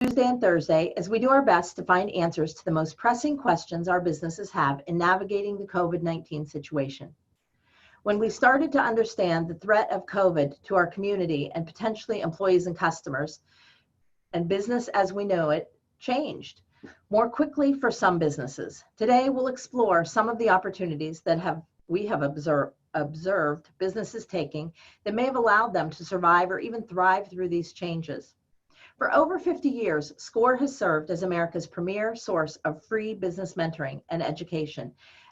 Tuesday and Thursday as we do our best to find answers to the most pressing questions our businesses have in navigating the COVID-19 situation. When we started to understand the threat of COVID to our community and potentially employees and customers, and business as we know it changed more quickly for some businesses. Today, we'll explore some of the opportunities that we have observed businesses taking that may have allowed them to survive or even thrive through these changes. For over 50 years, SCORE has served as America's premier source of free business mentoring and education.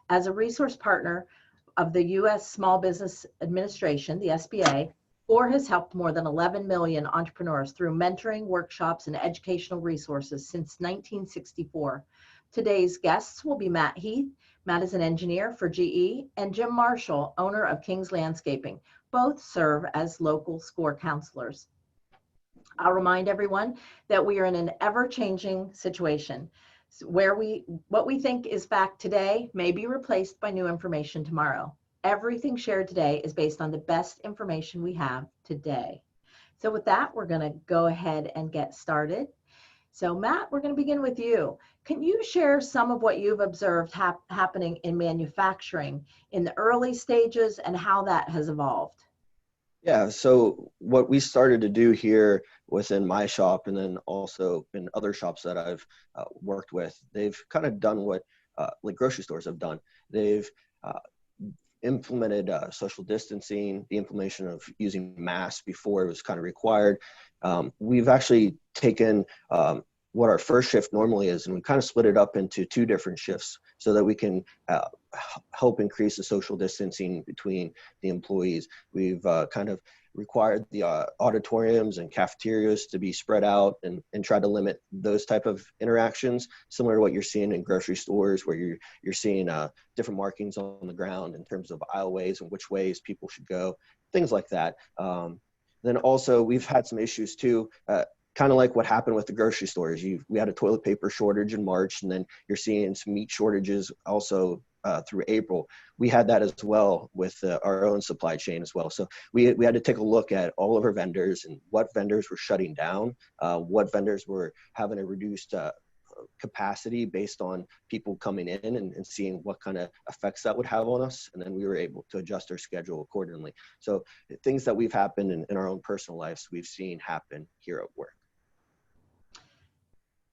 As a resource partner of the U.S. Small Business Administration, the SBA, SCORE has helped more than 11 million entrepreneurs through mentoring, workshops, and educational resources since 1964. Today's guests will be Matt Heath. Matt is an engineer for GE, and Jim Marshall, owner of King's Landscaping. Both serve as local SCORE counselors. I'll remind everyone that we are in an ever-changing situation where what we think is fact today may be replaced by new information tomorrow. Everything shared today is based on the best information we have today. So with that, we're going to go ahead and get started. So Matt, we're going to begin with you. Can you share some of what you've observed happening in manufacturing in the early stages and how that has evolved? Yeah, so what we started to do here within my shop and then also in other shops that I've worked with, they've kind of done what like grocery stores have done. They've implemented social distancing, the implementation of using masks before it was kind of required. We've actually taken what our first shift normally is, and we kind of split it up into two different shifts so that we can help increase the social distancing between the employees. We've kind of required the auditoriums and cafeterias to be spread out and try to limit those type of interactions, similar to what you're seeing in grocery stores, where you're seeing different markings on the ground in terms of aisleways and which ways people should go, things like that. Then also we've had some issues too, kind of like what happened with the grocery stores. We had a toilet paper shortage in March, and then you're seeing some meat shortages also through April. We had that as well with our own supply chain as well. So we had to take a look at all of our vendors and what vendors were shutting down, what vendors were having a reduced capacity based on people coming in and seeing what kind of effects that would have on us. And then we were able to adjust our schedule accordingly. So things that we've happened in our own personal lives, we've seen happen here at work.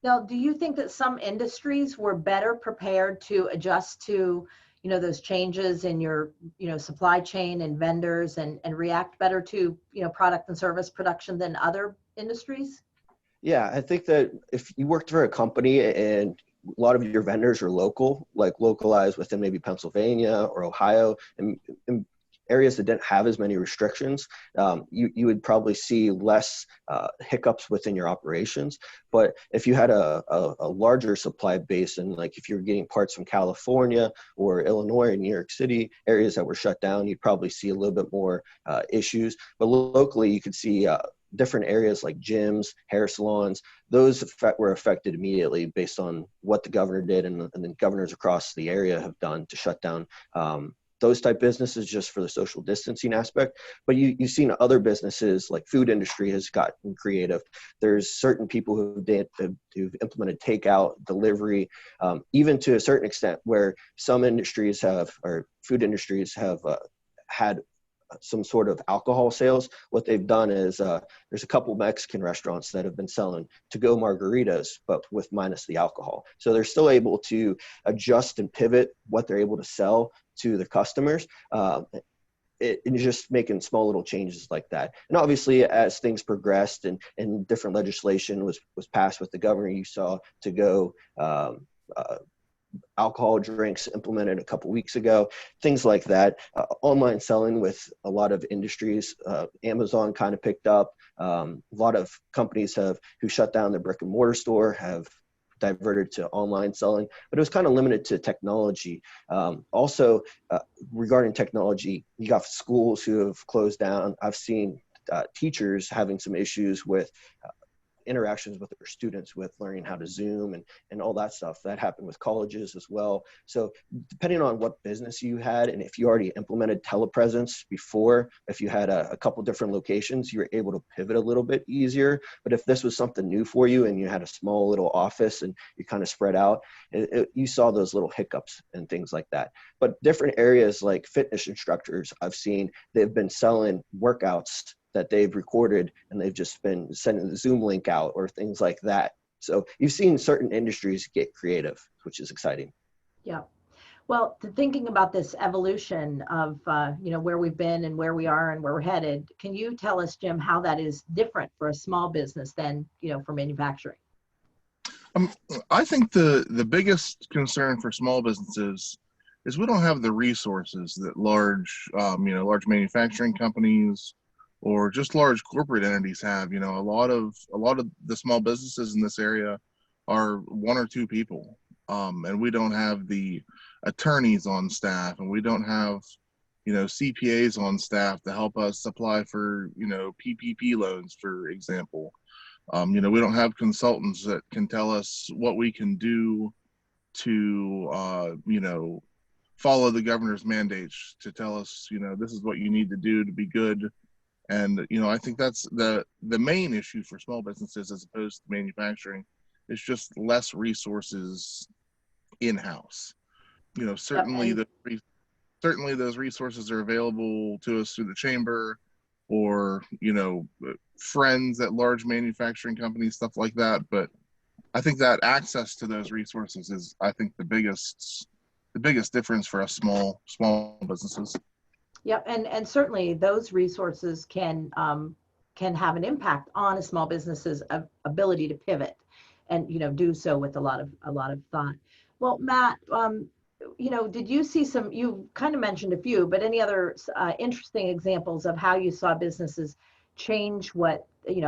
Now, do you think that some industries were better prepared to adjust to, those changes in your, supply chain and vendors and react better to, product and service production than other industries? Yeah, I think that if you worked for a company and a lot of your vendors are local, like localized within maybe Pennsylvania or Ohio, and areas that didn't have as many restrictions, you would probably see less hiccups within your operations. But if you had a larger supply base, and like if you're getting parts from California or Illinois or New York City, areas that were shut down, you'd probably see a little bit more issues. But locally, you could see different areas like gyms, hair salons, those were affected immediately based on what the governor did and the governors across the area have done to shut down those type businesses just for the social distancing aspect. But you've seen other businesses like food industry has gotten creative. There's certain people who've implemented takeout, delivery, even to a certain extent where some industries or food industries have had some sort of alcohol sales. What they've done is there's a couple Mexican restaurants that have been selling to-go margaritas, but with minus the alcohol. So they're still able to adjust and pivot what they're able to sell to the customers. And just making small little changes like that. And obviously, as things progressed and different legislation was passed with the governor, you saw to-go alcohol drinks implemented a couple weeks ago, things like that. Online selling with a lot of industries, Amazon kind of picked up. A lot of companies who shut down their brick and mortar store have diverted to online selling, but it was kind of limited to technology. Also, regarding technology, you got schools who have closed down. I've seen teachers having some issues with interactions with their students with learning how to Zoom and all that stuff. That happened with colleges as well. So depending on what business you had, and if you already implemented telepresence before, if you had a couple different locations, you were able to pivot a little bit easier. But if this was something new for you and you had a small little office and you kind of spread out, you saw those little hiccups and things like that. But different areas like fitness instructors, I've seen they've been selling workouts that they've recorded and they've just been sending the Zoom link out or things like that. So you've seen certain industries get creative, which is exciting. Yeah. Well, thinking about this evolution of, where we've been and where we are and where we're headed, can you tell us, Jim, how that is different for a small business than, for manufacturing? I think the biggest concern for small businesses is we don't have the resources that large manufacturing companies or just large corporate entities have. A lot of the small businesses in this area are one or two people, and we don't have the attorneys on staff, and we don't have CPAs on staff to help us apply for PPP loans, for example. We don't have consultants that can tell us what we can do to follow the governor's mandates, to tell us this is what you need to do to be good. And I think that's the main issue for small businesses as opposed to manufacturing, is just less resources in-house. Certainly certainly those resources are available to us through the chamber, or friends at large manufacturing companies, stuff like that. But I think that access to those resources is, I think, the biggest difference for us small businesses. Yep, and certainly those resources can have an impact on a small business's ability to pivot, and do so with a lot of thought. Well, Matt, did you see some? You kind of mentioned a few, but any other interesting examples of how you saw businesses change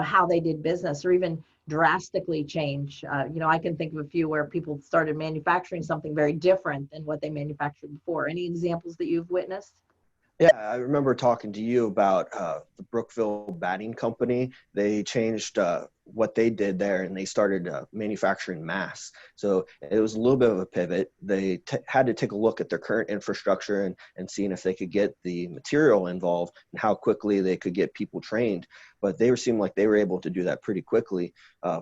how they did business, or even drastically change? I can think of a few where people started manufacturing something very different than what they manufactured before. Any examples that you've witnessed? Yeah, I remember talking to you about the Brookville Batting Company. They changed what they did there, and they started manufacturing masks. So it was a little bit of a pivot. They had to take a look at their current infrastructure and seeing if they could get the material involved and how quickly they could get people trained. But they seemed like they were able to do that pretty quickly.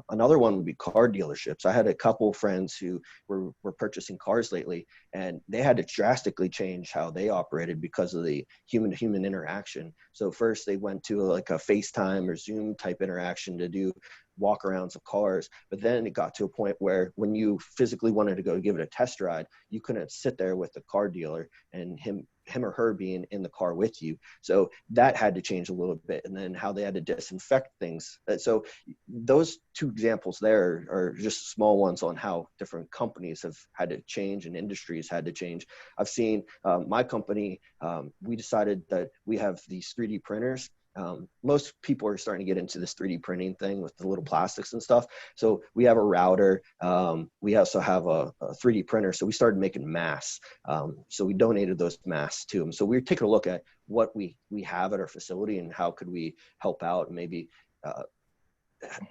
Another one would be car dealerships. I had a couple friends who were purchasing cars lately, and they had to drastically change how they operated because of the human-to-human interaction. So first they went to like a FaceTime or Zoom type interaction to do walk-arounds of cars, but then it got to a point where when you physically wanted to go give it a test ride, you couldn't sit there with the car dealer and him or her being in the car with you. So that had to change a little bit, and then how they had to disinfect things. So those two examples there are just small ones on how different companies have had to change and industries had to change. I've seen my company, we decided that we have these 3D printers. Most people are starting to get into this 3D printing thing with the little plastics and stuff. So we have a router. We also have a 3D printer. So we started making masks. So we donated those masks to them. So we were taking a look at what we have at our facility and how could we help out. Maybe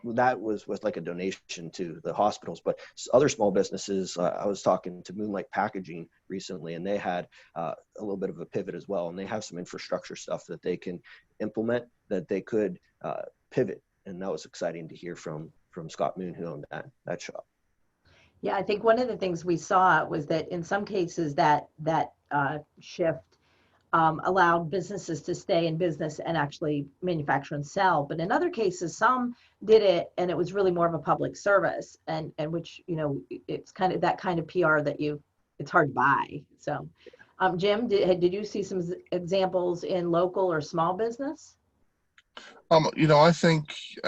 that was like a donation to the hospitals, but other small businesses, I was talking to Moonlight Packaging recently, and they had a little bit of a pivot as well. And they have some infrastructure stuff that they can implement that they could pivot. And that was exciting to hear from Scott Moon, who owned that shop. Yeah, I think one of the things we saw was that in some cases that shift allowed businesses to stay in business and actually manufacture and sell. But in other cases, some did it and it was really more of a public service, and which, it's kind of that kind of PR that it's hard to buy. So Jim, did you see some examples in local or small business? I think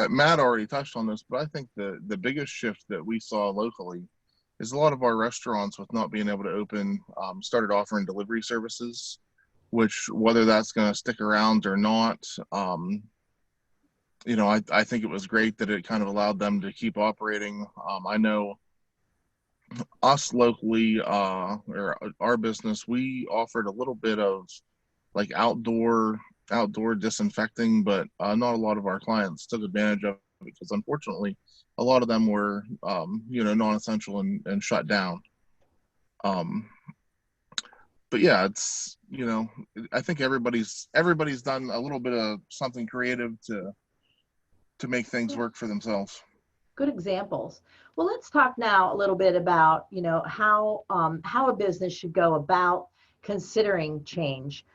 Matt already touched on this, but I think the biggest shift that we saw locally is a lot of our restaurants, with not being able to open, started offering delivery services, which, whether that's going to stick around or not, I think it was great that it kind of allowed them to keep operating. I know us locally, or our business, we offered a little bit of like outdoor disinfecting, but not a lot of our clients took advantage of it because, unfortunately, a lot of them were, non-essential and shut down. But yeah, it's, I think everybody's done a little bit of something creative to make things work for themselves. Good examples. Well, let's talk now a little bit about, how a business should go about considering change.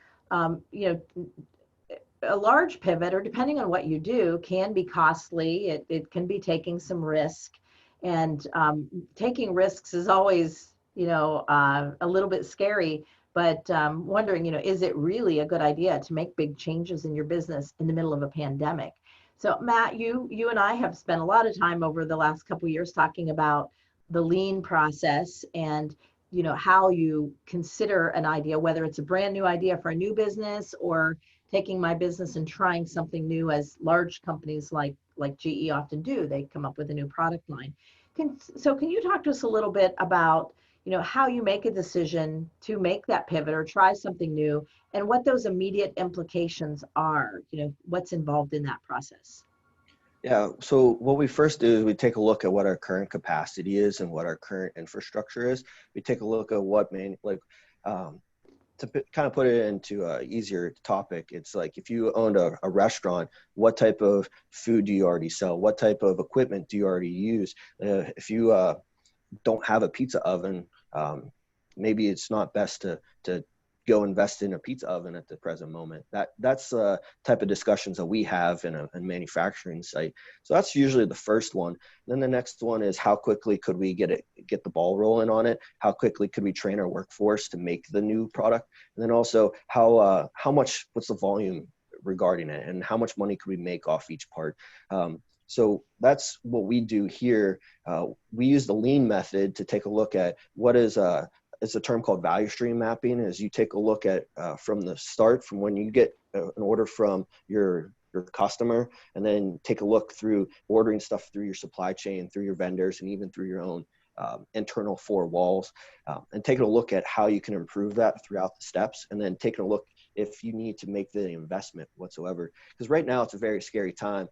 A large pivot, or depending on what you do, can be costly. It can be taking some risk, and taking risks is always, a little bit scary. But wondering, is it really a good idea to make big changes in your business in the middle of a pandemic? So, Matt, you and I have spent a lot of time over the last couple of years talking about the lean process, and how you consider an idea, whether it's a brand new idea for a new business, or taking my business and trying something new, as large companies like GE often do. They come up with a new product line. Can you talk to us a little bit about how you make a decision to make that pivot or try something new, and what those immediate implications are, what's involved in that process? Yeah, so what we first do is we take a look at what our current capacity is and what our current infrastructure is. We take a look at what kind of put it into an easier topic. It's like, if you owned a restaurant, what type of food do you already sell? What type of equipment do you already use? If you don't have a pizza oven, maybe it's not best to go invest in a pizza oven at the present moment. That's the type of discussions that we have in a manufacturing site. So that's usually the first one. Then the next one is, how quickly could we get the ball rolling on it? How quickly could we train our workforce to make the new product? And then also, what's the volume regarding it, and how much money could we make off each part? So that's what we do here. We use the lean method to take a look at what is it's a term called value stream mapping. Is you take a look at from the start, from when you get an order from your customer, and then take a look through ordering stuff through your supply chain, through your vendors, and even through your own internal four walls, and taking a look at how you can improve that throughout the steps, and then taking a look if you need to make the investment whatsoever. Because right now it's a very scary time.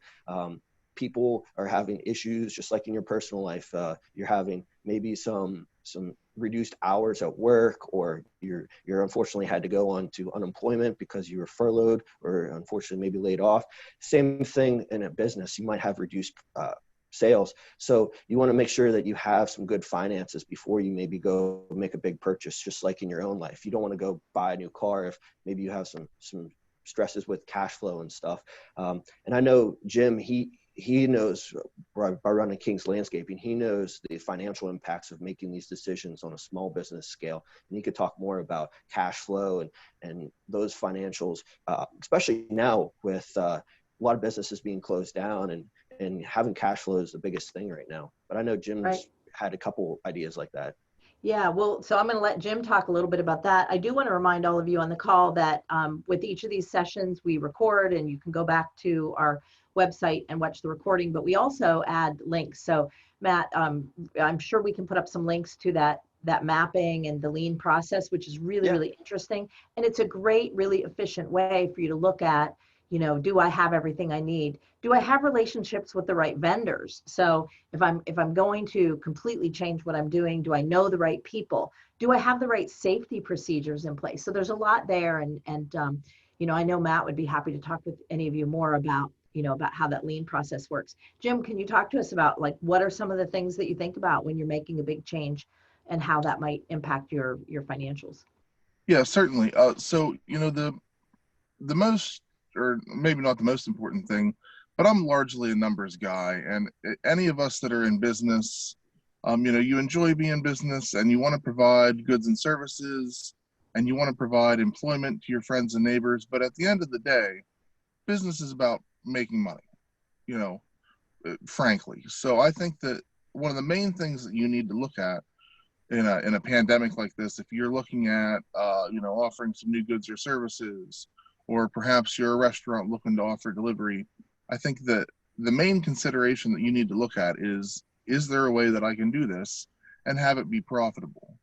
People are having issues, just like in your personal life. You're having maybe some reduced hours at work, or you're unfortunately had to go on to unemployment because you were furloughed, or unfortunately maybe laid off. Same thing in a business. You might have reduced sales. So you want to make sure that you have some good finances before you maybe go make a big purchase, just like in your own life. You don't want to go buy a new car if maybe you have some stresses with cash flow and stuff. And I know Jim, he knows, by running King's Landscaping, he knows the financial impacts of making these decisions on a small business scale. And he could talk more about cash flow and those financials, especially now with a lot of businesses being closed down, and having cash flow is the biggest thing right now. But I know Jim's had a couple ideas like that. Yeah, well, so I'm going to let Jim talk a little bit about that. I do want to remind all of you on the call that with each of these sessions we record, and you can go back to our website and watch the recording, but we also add links. So Matt, I'm sure we can put up some links to that mapping and the lean process, which is really, really interesting. And it's a great, really efficient way for you to look at, do I have everything I need? Do I have relationships with the right vendors? So if I'm going to completely change what I'm doing, do I know the right people? Do I have the right safety procedures in place? So there's a lot there. And I know Matt would be happy to talk with any of you more about how that lean process works. Jim, can you talk to us about, like, what are some of the things that you think about when you're making a big change, and how that might impact your financials? Yeah, certainly. So, the most, or maybe not the most important thing, but I'm largely a numbers guy. And any of us that are in business, you enjoy being in business, and you want to provide goods and services, and you want to provide employment to your friends and neighbors. But at the end of the day, business is about making money, frankly. So I think that one of the main things that you need to look at in a pandemic like this, if you're looking at, offering some new goods or services, or perhaps you're a restaurant looking to offer delivery, I think that the main consideration that you need to look at is there a way that I can do this and have it be profitable?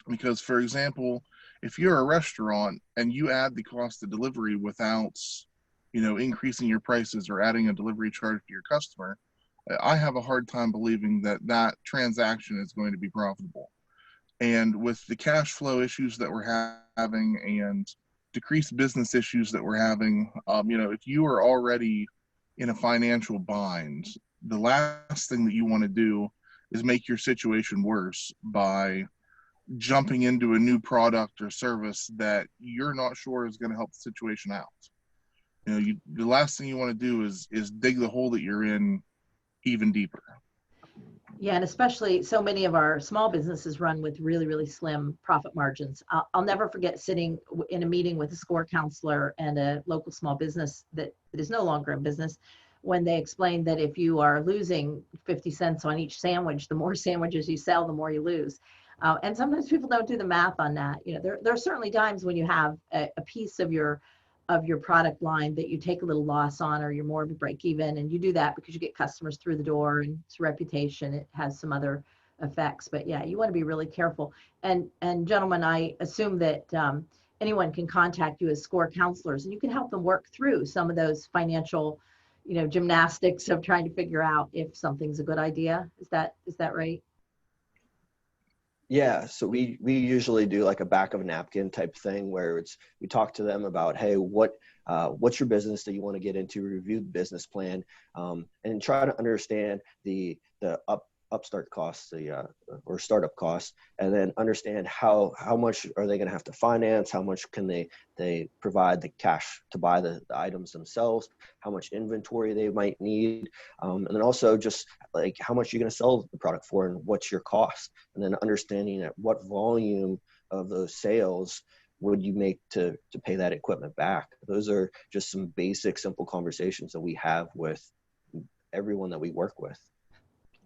Because, for example, if you're a restaurant and you add the cost of delivery without increasing your prices or adding a delivery charge to your customer, I have a hard time believing that that transaction is going to be profitable. And with the cash flow issues that we're having and decreased business issues that we're having, if you are already in a financial bind, the last thing that you want to do is make your situation worse by jumping into a new product or service that you're not sure is going to help the situation out. The last thing you want to do is dig the hole that you're in even deeper. Yeah, and especially so many of our small businesses run with really, really slim profit margins. I'll never forget sitting in a meeting with a SCORE counselor and a local small business that is no longer in business when they explained that if you are losing 50 cents on each sandwich, the more sandwiches you sell, the more you lose. And sometimes people don't do the math on that. There are certainly times when you have a piece of your product line that you take a little loss on, or you're more of a break even, and you do that because you get customers through the door and it's reputation. It has some other effects, but yeah, you want to be really careful. And gentlemen, I assume that anyone can contact you as SCORE counselors, and you can help them work through some of those financial, gymnastics of trying to figure out if something's a good idea. Is that right? Yeah, so we usually do like a back of a napkin type thing where we talk to them about, hey, what's your business that you want to get into, review the business plan, and try to understand the upstart costs, or startup costs, and then understand how much are they going to have to finance, how much can they provide the cash to buy the items themselves, how much inventory they might need, and then also just like how much you're going to sell the product for and what's your cost, and then understanding at what volume of those sales would you make to pay that equipment back. Those are just some basic, simple conversations that we have with everyone that we work with.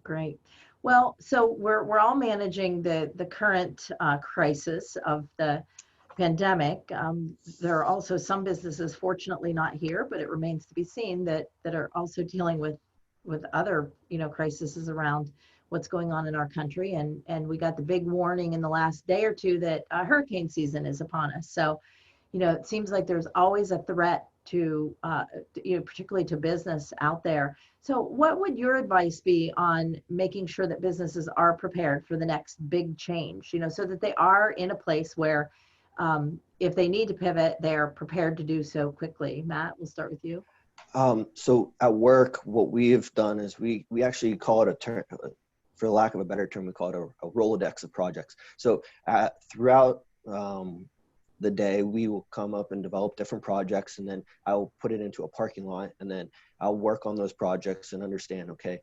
Great. Well, so we're all managing the current crisis of the pandemic. There are also some businesses, fortunately not here, but it remains to be seen, that are also dealing with other crises around what's going on in our country. And we got the big warning in the last day or two that hurricane season is upon us. So it seems like there's always a threat to, particularly to business out there. So what would your advice be on making sure that businesses are prepared for the next big change, so that they are in a place where if they need to pivot, they're prepared to do so quickly? Matt, we'll start with you. So at work, what we've done is we actually call it a term, for lack of a better term, we call it a Rolodex of projects. So throughout the day, we will come up and develop different projects, and then I'll put it into a parking lot, and then I'll work on those projects and understand, okay,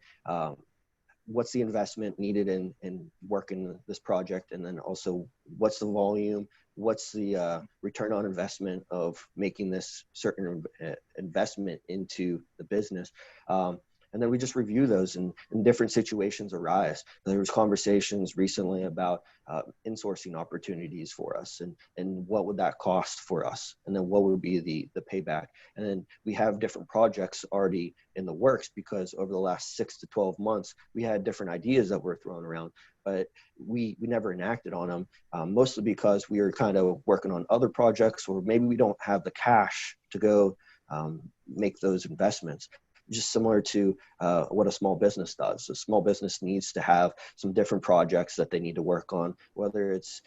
what's the investment needed in working this project, and then also what's the volume, what's the return on investment of making this certain investment into the business. And then we just review those, and different situations arise. There was conversations recently about insourcing opportunities for us, and what would that cost for us, and then what would be the payback. And then we have different projects already in the works, because over the last 6 to 12 months, we had different ideas that were thrown around, but we never enacted on them, mostly because we were kind of working on other projects, or maybe we don't have the cash to go make those investments. Just similar to what a small business does. A small business needs to have some different projects that they need to work on, whether it's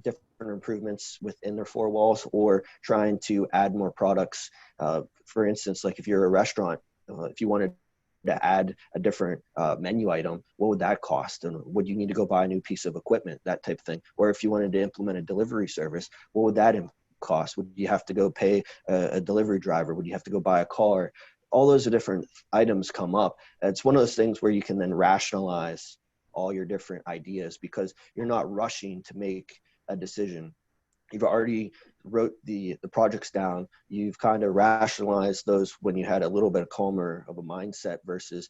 different improvements within their four walls, or trying to add more products. For instance, like if you're a restaurant, if you wanted to add a different menu item, what would that cost? And would you need to go buy a new piece of equipment, that type of thing? Or if you wanted to implement a delivery service, what would that cost? Would you have to go pay a delivery driver? Would you have to go buy a car? All those different items come up. It's one of those things where you can then rationalize all your different ideas, because you're not rushing to make a decision. You've already wrote the projects down. You've kind of rationalized those when you had a little bit calmer of a mindset, versus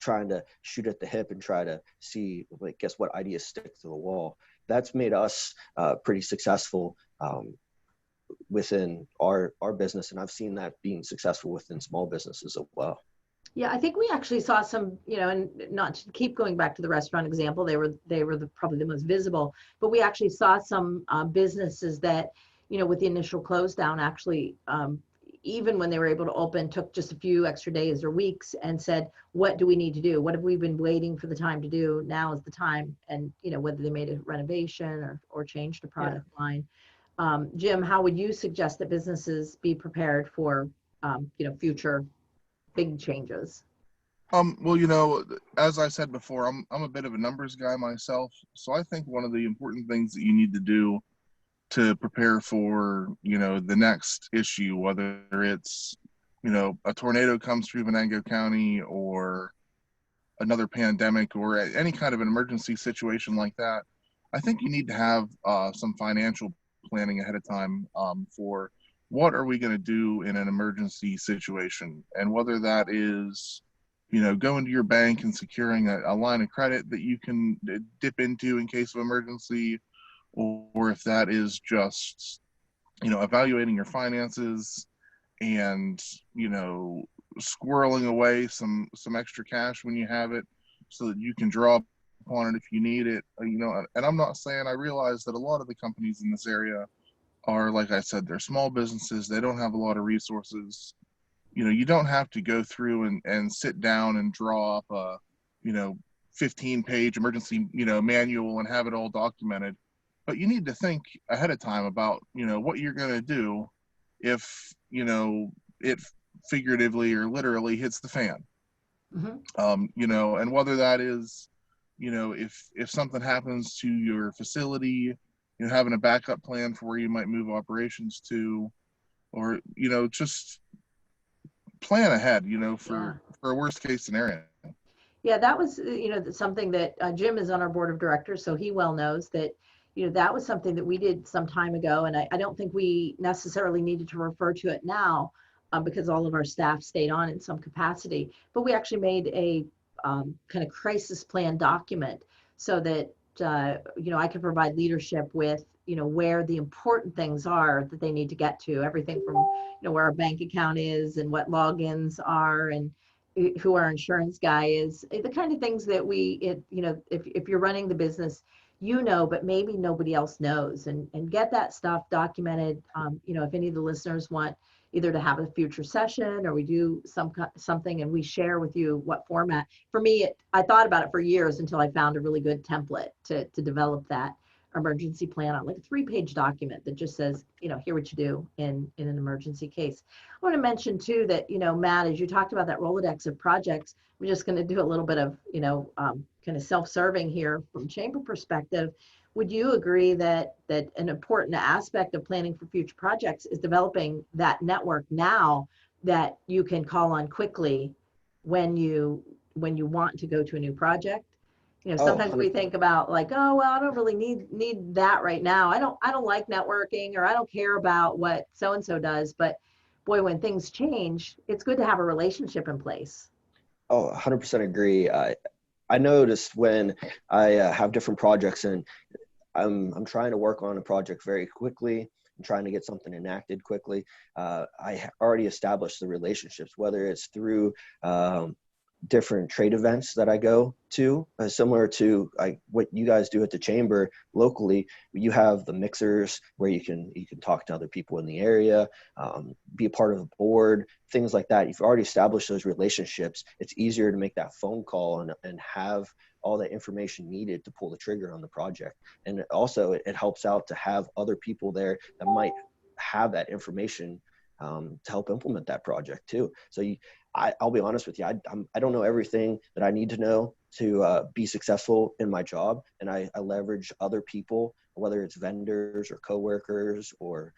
trying to shoot at the hip and try to see, like, guess what ideas stick to the wall. That's made us pretty successful within our business, and I've seen that being successful within small businesses as well. Yeah, I think we actually saw some, and not to keep going back to the restaurant example, they were probably the most visible, but we actually saw some businesses that, with the initial close down, actually even when they were able to open, took just a few extra days or weeks and said, what do we need to do? What have we been waiting for the time to do? Now is the time. And, whether they made a renovation or changed a product line. Jim, how would you suggest that businesses be prepared for, future big changes? Well, as I said before, I'm a bit of a numbers guy myself. So I think one of the important things that you need to do to prepare for, the next issue, whether it's, a tornado comes through Venango County or another pandemic or any kind of an emergency situation like that, I think you need to have some financial planning ahead of time for what are we going to do in an emergency situation, and whether that is going to your bank and securing a line of credit that you can dip into in case of emergency, or if that is just, evaluating your finances and, squirreling away some extra cash when you have it so that you can draw upon it if you need it. And I'm not saying, I realize that a lot of the companies in this area are, like I said, they're small businesses. They don't have a lot of resources. You don't have to go through and sit down and draw up a, 15-page emergency, manual and have it all documented. But you need to think ahead of time about, what you're going to do if, it figuratively or literally hits the fan. Mm-hmm. And whether that is, if something happens to your facility, having a backup plan for where you might move operations to, or, just plan ahead, for a worst case scenario. Yeah, that was, something that Jim is on our board of directors, so he well knows that, that was something that we did some time ago. And I don't think we necessarily needed to refer to it now because all of our staff stayed on in some capacity. But we actually made a kind of crisis plan document so that, I could provide leadership with, where the important things are that they need to get to, everything from, where our bank account is and what logins are and who our insurance guy is, the kind of things that if you're running the business, but maybe nobody else knows, and get that stuff documented. If any of the listeners want either to have a future session or we do something and we share with you what format. For me, I thought about it for years until I found a really good template to develop that emergency plan on, like a 3-page document that just says, here what you do in an emergency case. I want to mention too that, Matt, as you talked about that Rolodex of projects, we're just going to do a little bit of, kind of self-serving here from chamber perspective. Would you agree that an important aspect of planning for future projects is developing that network now that you can call on quickly when you want to go to a new project? Sometimes we think about like, oh, well, I don't really need that right now. I don't like networking, or I don't care about what so-and-so does. But boy, when things change, it's good to have a relationship in place. Oh, 100% agree. I noticed when I have different projects and I'm trying to work on a project very quickly, I'm trying to get something enacted quickly. I already established the relationships, whether it's through different trade events that I go to, similar to what you guys do at the chamber locally. You have the mixers where you can talk to other people in the area, be a part of the board, things like that. You've already established those relationships. It's easier to make that phone call and have all the information needed to pull the trigger on the project. And also it helps out to have other people there that might have that information to help implement that project too. So I'll be honest with you, I don't know everything that I need to know to be successful in my job. And I leverage other people, whether it's vendors or coworkers or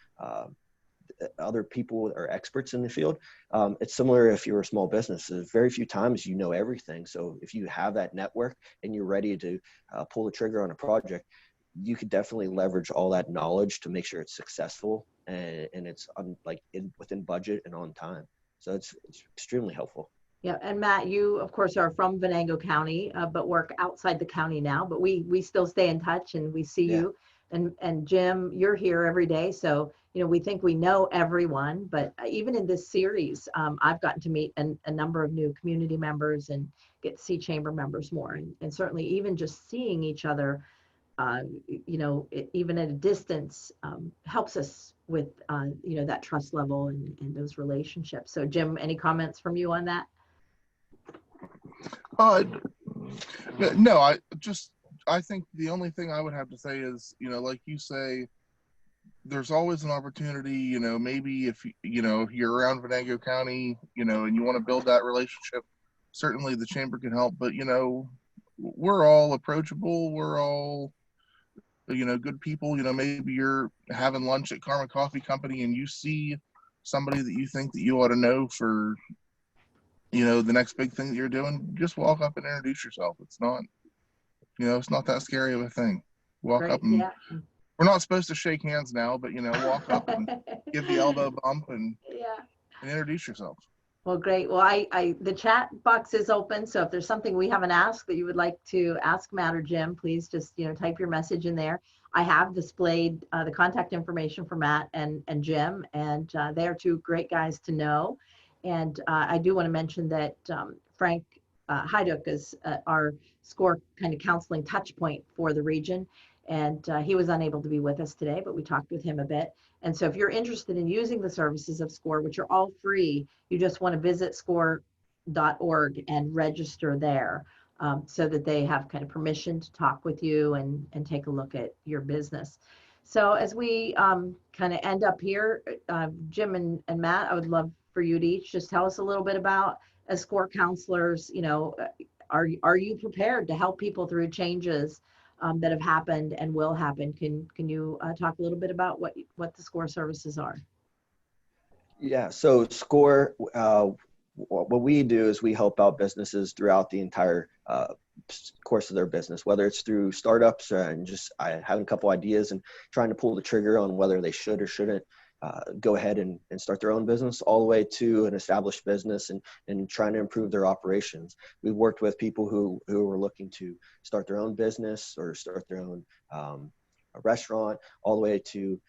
other people or experts in the field. It's similar if you're a small business. There's very few times you know everything. So if you have that network and you're ready to pull the trigger on a project, you could definitely leverage all that knowledge to make sure it's successful and it's within budget and on time. So it's extremely helpful. Yeah, and Matt, you of course are from Venango County, but work outside the county now. But we still stay in touch and we see you. And Jim, you're here every day, so we think we know everyone. But even in this series, I've gotten to meet a number of new community members and get to see chamber members more. And certainly even just seeing each other even at a distance, helps us with, that trust level and those relationships. So Jim, any comments from you on that? No, I think the only thing I would have to say is, like you say, there's always an opportunity, maybe if you're around Venango County, and you want to build that relationship, certainly the chamber can help. But, we're all approachable. We're all, good people. Maybe you're having lunch at Karma Coffee Company and you see somebody that you think that you ought to know for, the next big thing that you're doing. Just walk up and introduce yourself. It's not, it's not that scary of a thing. Walk Great, up and yeah. we're not supposed to shake hands now, but walk up and give the elbow bump and introduce yourself. Well, great. Well, the chat box is open, so if there's something we haven't asked that you would like to ask Matt or Jim, please just type your message in there. I have displayed the contact information for Matt and Jim, and they are two great guys to know. And I do want to mention that Frank Hyduk is our SCORE kind of counseling touch point for the region. And he was unable to be with us today, but we talked with him a bit. And so if you're interested in using the services of SCORE, which are all free, you just want to visit score.org and register there so that they have kind of permission to talk with you and take a look at your business. So as we kind of end up here, Jim and Matt, I would love for you to each just tell us a little bit about, as SCORE counselors, are you prepared to help people through changes that have happened and will happen? Can you talk a little bit about what the SCORE services are? Yeah, so SCORE, what we do is we help out businesses throughout the entire course of their business, whether it's through startups and just having a couple ideas and trying to pull the trigger on whether they should or shouldn't go ahead and start their own business, all the way to an established business and trying to improve their operations. We've worked with people who are looking to start their own business or start their own a restaurant, all the way to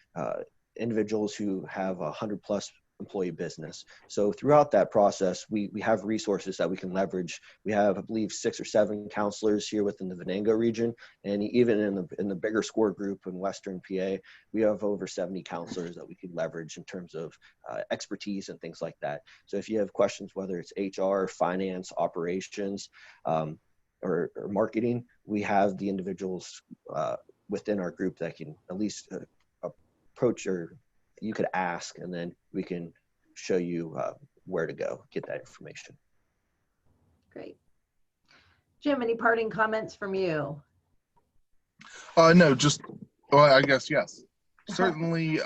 individuals who have 100+ employee business. So throughout that process, we have resources that we can leverage. We have, I believe, 6 or 7 counselors here within the Venango region, and even in the bigger SCORE group in Western PA, we have over 70 counselors that we can leverage in terms of expertise and things like that. So if you have questions, whether it's HR, finance, operations, or marketing, we have the individuals within our group that can at least approach, or you could ask, and then we can show you where to go get that information. Great. Jim, any parting comments from you? No, just, well, I guess, yes. Certainly,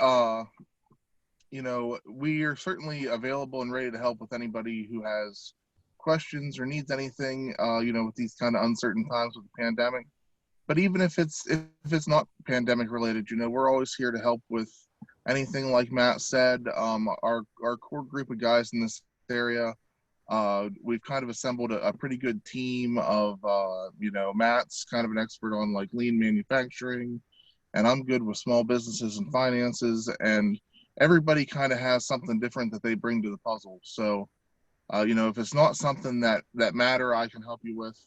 we are certainly available and ready to help with anybody who has questions or needs anything, with these kind of uncertain times with the pandemic. But even if it's not pandemic related, we're always here to help with anything like Matt said. Our core group of guys in this area, we've kind of assembled a pretty good team of, Matt's kind of an expert on like lean manufacturing, and I'm good with small businesses and finances, and everybody kind of has something different that they bring to the puzzle. So, if it's not something that Matt or I can help you with,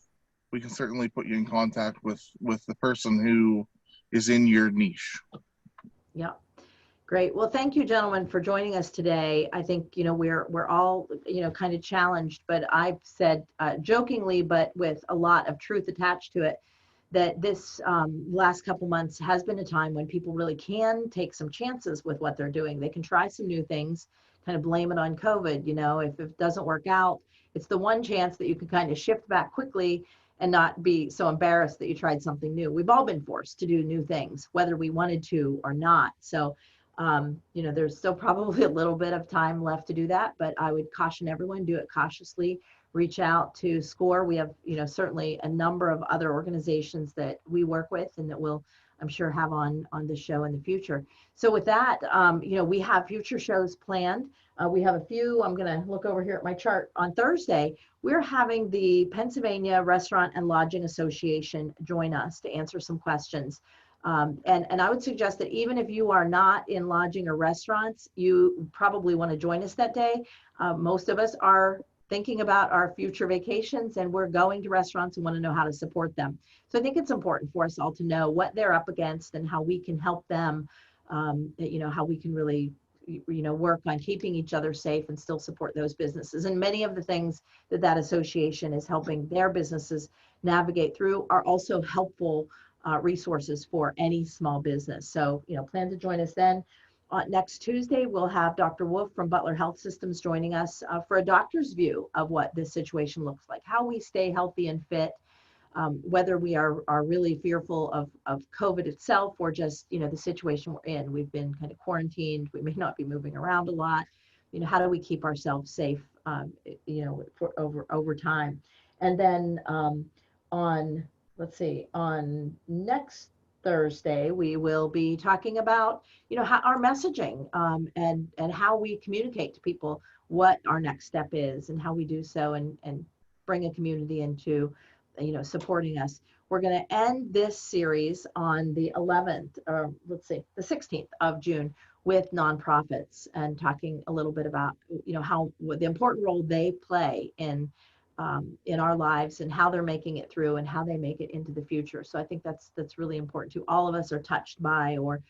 we can certainly put you in contact with the person who is in your niche. Yeah. Great. Well, thank you, gentlemen, for joining us today. I think, we're all, kind of challenged, but I've said jokingly, but with a lot of truth attached to it, that this last couple months has been a time when people really can take some chances with what they're doing. They can try some new things, kind of blame it on COVID. If it doesn't work out, it's the one chance that you can kind of shift back quickly and not be so embarrassed that you tried something new. We've all been forced to do new things, whether we wanted to or not. So, there's still probably a little bit of time left to do that, but I would caution everyone, do it cautiously, reach out to SCORE. We have, certainly a number of other organizations that we work with and that we'll, I'm sure, have on the show in the future. So with that, we have future shows planned. We have a few. I'm going to look over here at my chart. On Thursday, we're having the Pennsylvania Restaurant and Lodging Association join us to answer some questions. And I would suggest that even if you are not in lodging or restaurants, you probably want to join us that day. Most of us are thinking about our future vacations, and we're going to restaurants and want to know how to support them. So I think it's important for us all to know what they're up against and how we can help them, how we can really work on keeping each other safe and still support those businesses. And many of the things that association is helping their businesses navigate through are also helpful resources for any small business. So, plan to join us then. Next Tuesday, we'll have Dr. Wolf from Butler Health Systems joining us for a doctor's view of what this situation looks like, how we stay healthy and fit, whether we are really fearful of COVID itself or just, the situation we're in. We've been kind of quarantined. We may not be moving around a lot. How do we keep ourselves safe, for over time? And then on next Thursday, we will be talking about, how our messaging and how we communicate to people what our next step is and how we do so and bring a community into supporting us. We're going to end this series on the 11th, or the 16th of June with nonprofits and talking a little bit about, how the important role they play in our lives and how they're making it through and how they make it into the future. So I think that's really important too. All of us are touched by or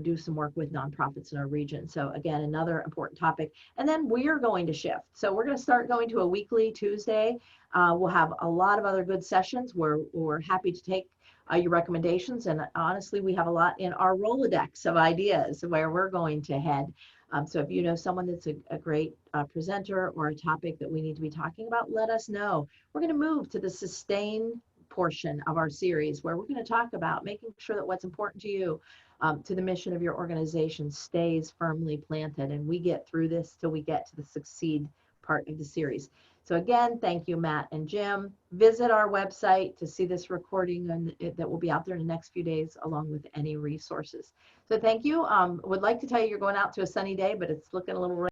do some work with nonprofits in our region. So again, another important topic. And then we're going to shift. So we're going to start going to a weekly Tuesday. We'll have a lot of other good sessions. We're happy to take your recommendations. And honestly, we have a lot in our Rolodex of ideas where we're going to head. So if you know someone that's a great presenter or a topic that we need to be talking about, let us know. We're going to move to the sustain portion of our series where we're going to talk about making sure that what's important to you, to the mission of your organization, stays firmly planted, and we get through this till we get to the succeed part of the series. So again, thank you, Matt and Jim. Visit our website to see this recording that will be out there in the next few days, along with any resources. So thank you. Would like to tell you you're going out to a sunny day, but it's looking a little